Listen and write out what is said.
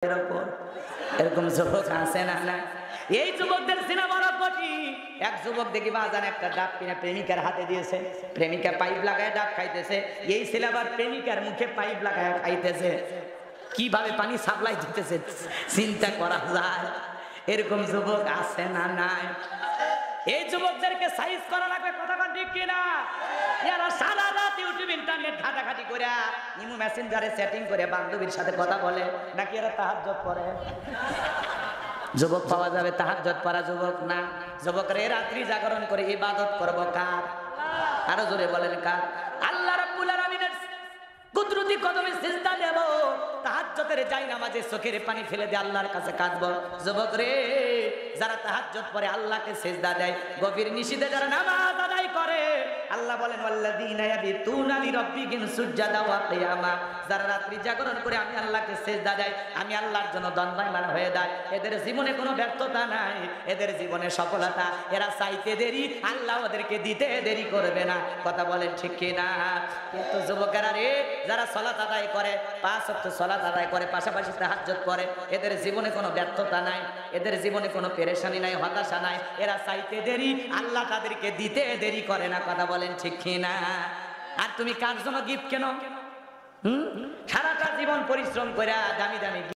এরকম যুবক আছে না? না, এই যুবকদের সিনা বড় কঠিন। এক যুবক দেখি বাজান একটা ডাব কিনে প্রেমিকার হাতে দিয়েছে, প্রেমিকা পাইপ লাগায় ডাব খাইতেছে, এই ছেলে আবার প্রেমিকার মুখে পাইপ লাগায় খাইতেছে। কিভাবে পানি সাপ্লাই দিতেছে চিন্তা করা যায়? এরকম যুবক আছে না? নাই। এই যুবকদেরকে সাইজ করা লাগবে, কথা ঠিক কিনা? এরা সারা রাত ইউটিউব ইন্টারনেট ঘাটাঘাটি করে ইমো মেসেঞ্জারে সেটিং করে বান্ধবীর সাথে কথা বলে, নাকি এরা তাহাজ্জুদ পড়ে? যুবক পাওয়া যাবে তাহাজ্জুদ পড়া যুবক না। যুবকরা রাত্রি জাগরণ করে ইবাদত করব কার? আরো জোরে বলেন কার? আল্লাহ রাব্বুল আলামিনের কুদরতি কদমে সিজদা দেব, তাহাজ্জুদের যাই নামাজে চোখের পানি ফেলে দিয়ে আল্লাহর কাছে কাঁদব। যুবক রে, যারা তাহাজ্জুদ পড়ে আল্লাহকে সিজদা দেয়, গভীর নিশিতে যারা নামাজ আদায় করে, আল্লাহ বলেন ওয়াল্লাযীনা ইয়াবিতুনা লিরাব্বিহিম সুজদান ওয়া কিয়ামা, যারা রাত্রি জাগরণ করে আমি আল্লাহকে সিজদা দেয়, আমি আল্লাহর জন্য দণ্ডায়মান হয়ে যায়, এদের জীবনে কোনো ব্যর্থতা নাই, এদের জীবনে সফলতা। এরা চাইতে দেরি, আল্লাহ ওদেরকে দিতে দেরি করবে না। কথা বলেন ঠিক কি না? কিন্তু যুবকেরা রে, যারা সালাত আদায় করে, 5 ওয়াক্ত সালাত আদায় করে, পাশাপাশি তাহাজ্জুদ করে, এদের জীবনে কোনো ব্যর্থতা নাই, এদের জীবনে কোনো পেরেশানি নাই, হতাশা নাই। এরা চাইতে দেরি, আল্লাহ তাদেরকে দিতে দেরি করে না। কথা বলেন ঠিক কি না? আর তুমি কার জন্য গিফট কেন? সারাটা জীবন পরিশ্রম করে দামি দামি